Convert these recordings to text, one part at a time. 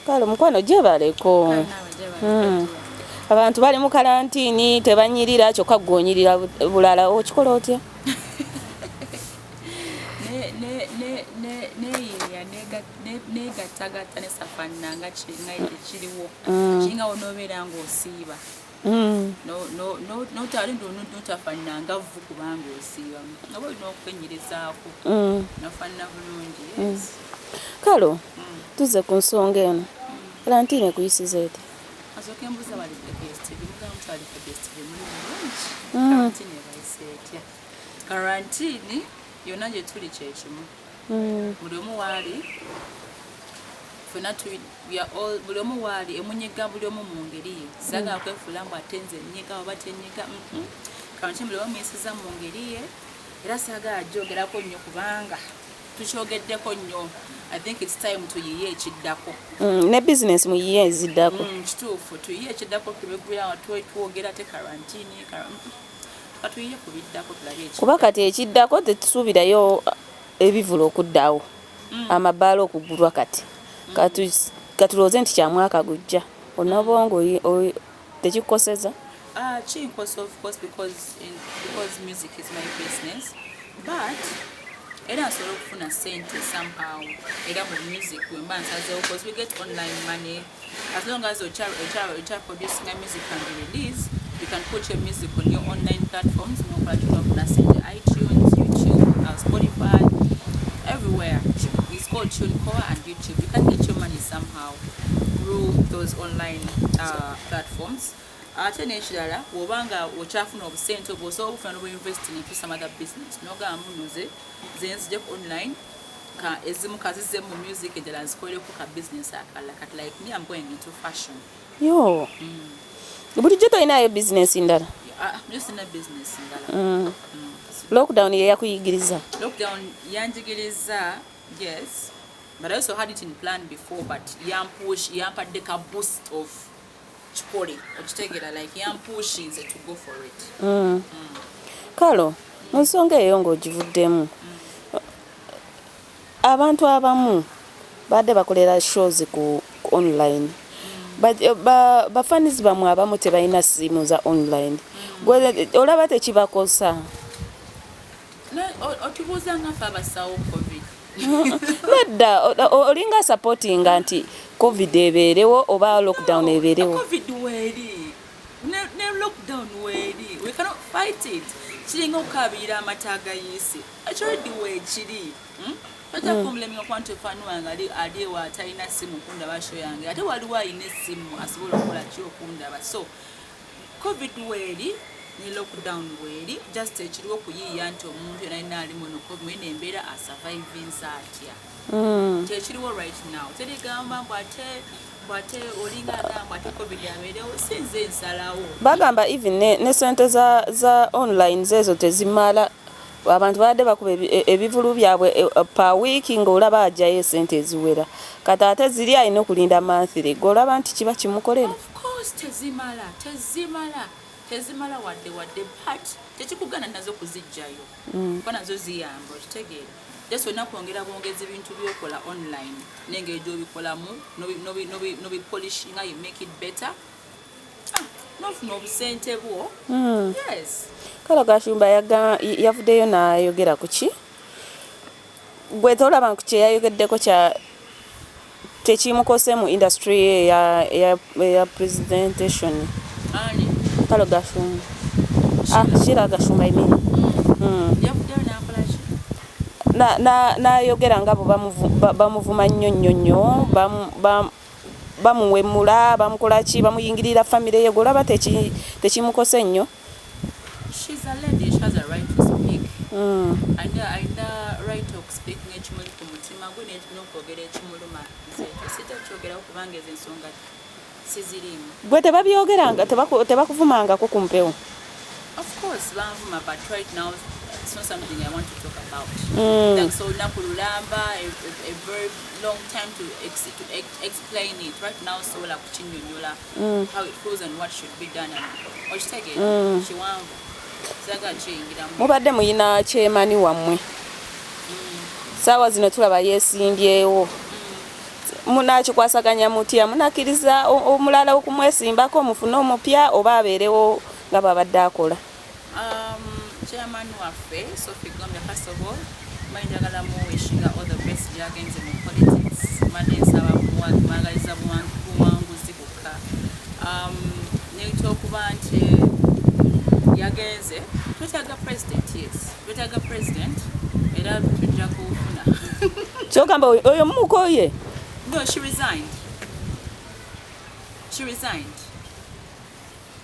Kale mukwano gyebaleko. Abantu bali mu karantini tebanyirira kyokka ggonyirira bulala okikola otya? Negattagatta ne safaanana nga kiriwo kiringa onoobeera ng'osiiba notafaanana nga vvu kubanga osiibamu oba olina okwenyirizaako nofaanana bulungi. Kalo tuze ku nsonga eno karantini ekuyisiza ete? Asooka embuuza balidde bestiri mugamu twalidde bestiri muli bulungi karantini ebayise etya? Karantini yonna gye tuli kyekimu buli omu waali buli omu waali emunyiga buli omu mu ngeri ye sagala kwefuula mbu ate nze nnyiga oba tenyiga karantini buli omu yesiza mu ngeri ye era saagala gyogerako nnyo kubanga tukyogeddeko nnyo. I think it's time tuyiye ekiddako ne business muyiye eziddako kituufu tuyiye ekiddako kubegulira twogera te karantini katuyiye kubiddako tulabe kuba kati ekiddako tetusuubirayo ebivula okuddaawo amabaala okugulwa kati katulooze nti kya mwaka gujja onabongo tekikukoseza? Kinkosa of course because music is my business but era nsobola okufuna sente somehow era mu music wemba nsazeewo because we get online money as long as you're producing a music and release you can put your music on your online platforms nokola tukafuna sente iTunes, YouTube, Spotify, everywhere. It's called TuneCore and YouTube. You can get your money somehow through those online platforms. Ate n'ekirala bw'obanga okyafuna obusente obwo osobola obufuna n'obwinvesting into some other business n'ogamba nze nzije online ezimu kazize mu music endala nzikolereko ka business akalala kati like me I'm going into fashion. Yo bulijjo tolinayo business ndala? Just in a business ndala. Lockdown yakuyigiriza? Lockdown yanjigiriza, yes, but I also had it in plan before but yampadde ka boost of chikole okitegera like yampushing to go for it. Kalo mu nsonga eyo ng'ogivuddemu abantu abamu badde bakolera shows ku online bafanizi bamwe abamu tebalina ssimu za online olaba tekibakosa? Otubuuza ngafe abasawo covid nedda olinga supportinga nti covid ebeerewo oba lockdown ebeerewo? Covid weeri ne lockdown weeri we cannot fight it kiringa okukabirira amata agayise ekiredi weekiri ojja kumulemera kwantefaanu wange ali ewa atalina ssimu okundaba sho yange ate waliwo alina essimu asobola okukola ki okundaba so covid weeri ne lockdown weeri just ekiriwo okuyiiya nti omuntu yena alina ali muno covid embeera asurvivinsa atya kyekiriwo right now terigamba mbu ate olinga agamba ate covid abeerewo sinze ensalawo bagamba even ne sente za online zezo tezimala abantu badde bakuba ebivulu byabwe per week ng'olaba ajjayo esente eziwera kati ate ziri alina okulinda monthly ng'olaba nti kiba kimukolera? Of course tezimala wadde but tekikugana nazo kuzijjayo kuba nazo ziyamba okitegeera just olina kwongera bwongeza ebintu byokola online n'engeri gy'obikolamu n'obipolishinga you make it better n'ofuna obusente bwo. Yes. Kale Gashumba yavuddeyo n'ayogera ku ki? Gwe tolaba ku kye yayogeddeko tekimukose mu industry ya presentation? Ani? Kale Gashumba. Shira Gashumba imini. Yavuddeyo n'akola ki? N'ayogera nga bo bamuvuma nnyo bamuwemula bamukola ki bamuyingirira famire ye golaba tekimukose nnyo? She's a lady, she has a right to speak. Aina right to speak n'ekimuli ku mutima gwe n'okwogera ekimuluma sitakyogeraho kubanga ezo ensonga sizirimu. Gwe tebabyogeranga tebakuvumangako ku mpewo? Of course banvuma but right now it's not something I want to talk about. So nakululamba a very long time to explain it. Right now so la kuchinyonyola how it goes and what should be done and okitegera kiwanvu zaga kiyingira mubadde muyina kyemani wammwe saawa zino tulaba yeesimbyewo munakikwasaganya mutya munakkiriza omulala okumwesimbako mufune omupya oba abeerewo nga babadde akola? Chairman waffe Sophie Gombe, first of all njagala muwishinga all the best gyagenze mu politics madde nsaba mwagaliza buwanguzi bukka nekyokuba nti yagenze twetaaga president. Yes, twetaaga president era tujja kufuna kyogamba oyo mumukoye? No, she resigned.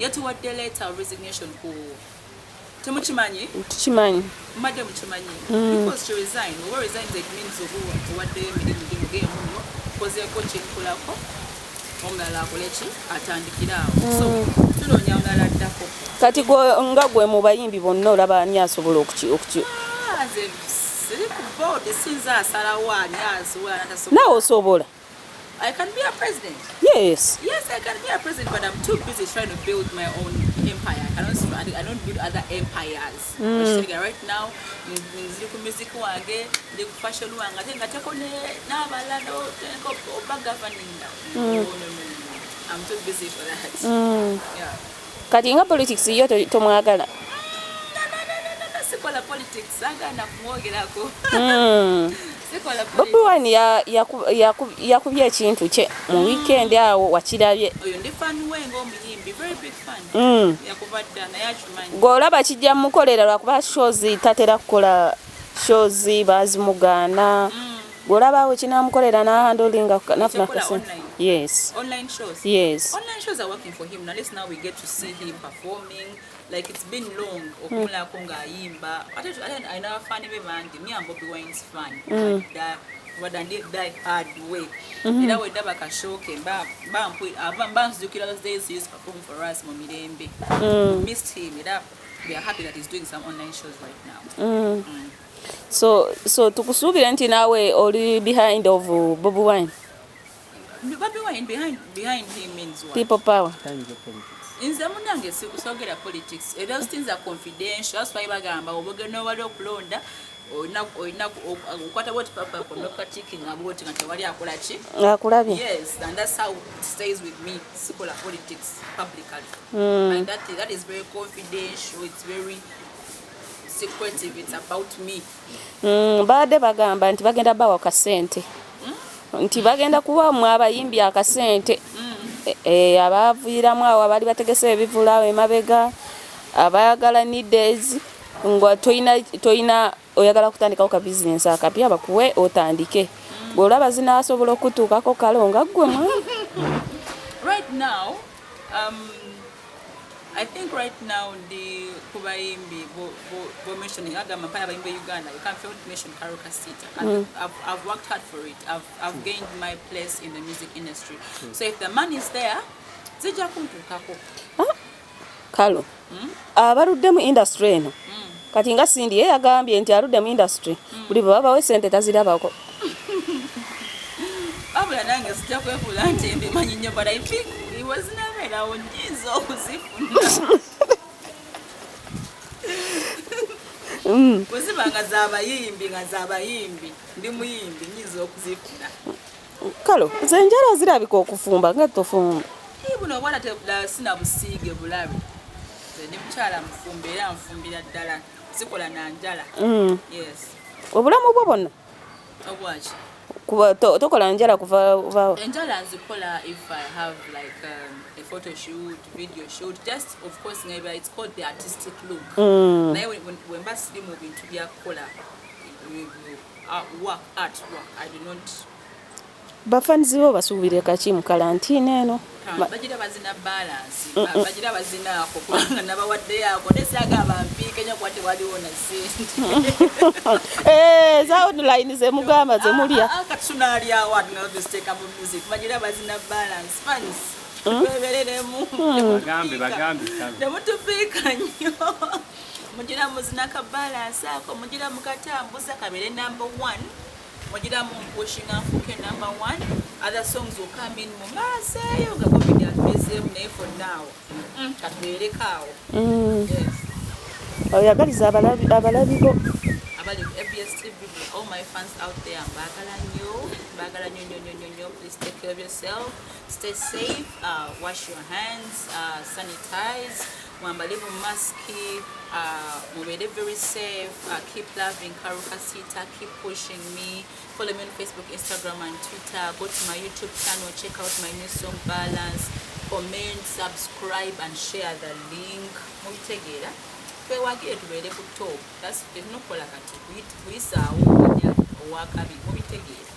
Yatuwadde letter of resignation ku temukimanyi? Tukimanyi. Madde mukimanyi. Because she resigned. Oba resigned it means owadde emirimu gemuno kozeeko kyenkolako omulala akoleki atandikiraawo. So tunoonya omulala addako. Kati nga gwe mu bayimbi bonna olaba ani asobola okuki siri ku board sinza asalawo ani asobola natasobola. Naawe osobola? I can be a president. Yes. Yes, I can be a president, but I'm too busy trying to build my own empire. I don't build other empires. Right now, music wange, the fashion wange, I think I take on n'abalala oba governing. No. I'm too busy for that. Yeah. Kati nga politics yo tomwagala? Sikola politics agana kumwogerako. Bobi Wine yakubye ekintu kye mu weekend awo wakirabye? Oyo ndi fan we ng'omuyimbi, very big fan. Yakubadda naye akimanyi. Gw'olaba kijja mukolera lwakuba shows tatera kukola shows bazimugaana. Gw'olaba we kinamukolera n'ahandolinga nafuna kasente. Yes. Online shows? Yes. Online shows are working for him. At least now we get to see him performing. Like it's been long. Okumula konga Ayiyimba. I never find him me and Bobi Wine's fan. But I did die hard way. Ila we daba kashoke zukira those days he used to perform for us Momirembe. Missed him. We are happy that he's doing some online shows right now. So tukusuubira nti naawe oli behind of Bobi Wine? Bobi Wine behind him means what? People power. Inze munange sikusogera politics. Those things are confidential. That's why bagamba obogeno wali okulonda oyina ukwata boti papa konoka tiki ngaboti nti wali akola ki? Akulabye. Yes, and that's how it stays with me. Sikola politics publicly. And that is very confidential. It's very secretive. It's about me. Baade bagamba nti bagenda bawa kasente. Nti bagenda kuwa mu abayimbi akasente. Abaviiramu awo abali bategese ebivulawo emabega abayagala needs ngo toyina oyagala kutandikawo ka business akapya bakuwe otandike golaba zinasobola okutuukako kalonga gwe mwa. Right now I think right now the kubayimbi bo mentioning agama paya bayimbe Uganda you can't fail to mention Kasita. I've worked hard for it. I've gained my place in the music industry. So if the money is there zija kuntukako. Kalo abarudde mu industry eno kati nga Sindi yagambye nti arudde mu industry buli baba we sente tazirabako. Abula nange sija kwefula nti mbimanyi nnyo but I think it was never awo nyiza okuzifuna. Kuziba nga z'abayimbi ndi muyimbi nyiza okuzifuna. Kalo nze njala zirabika okufumba nga tofumba. Buno bwana sina busiige bulabe. Ndi mukyala mufumba era nfumbira ddala sikola na njala. Yes. Obulamu bwo bonna? Obwaki? Kuba tokola njala kuva njala nzikola if I have like a photo shoot, video shoot, just of course maybe it's called the artistic look. Naye when basiri mu bintu byakola artwork I do not. Bafanzi bo basuubire kaki mu kalantine eno? Bagira bazina balance. Bagira bazina ako kubanga nabawadde yako nesaga bampiike nya kwate waliwo na sente. Za online ze mugamba ze mulya. Akatunali award now this take up music. Bagira bazina balance fans. Bebereremu. Bagambi. Demutupika nnyo. Mugira muzina ka balance ako mugira mukatambuza kabere number 1. Mugira pushing up okay number 1. Other songs will come in Mumasa yoga comedy at for now. Katwerekawo. Yes. Oyagaliza abalabi bo. abali FBS TV, all my fans out there, mbagala nnyo, please take care of yourself, stay safe, wash your hands, sanitize, mwambale mu mask, mubere very safe, keep loving Kasita, keep pushing me, follow me on Facebook, Instagram and Twitter, go to my YouTube channel, check out my new song Balance, comment, subscribe and share the link. Mubitegera twewagire tubeere ku top, that's no kola kati kuyisaawo owakabi mubitegera.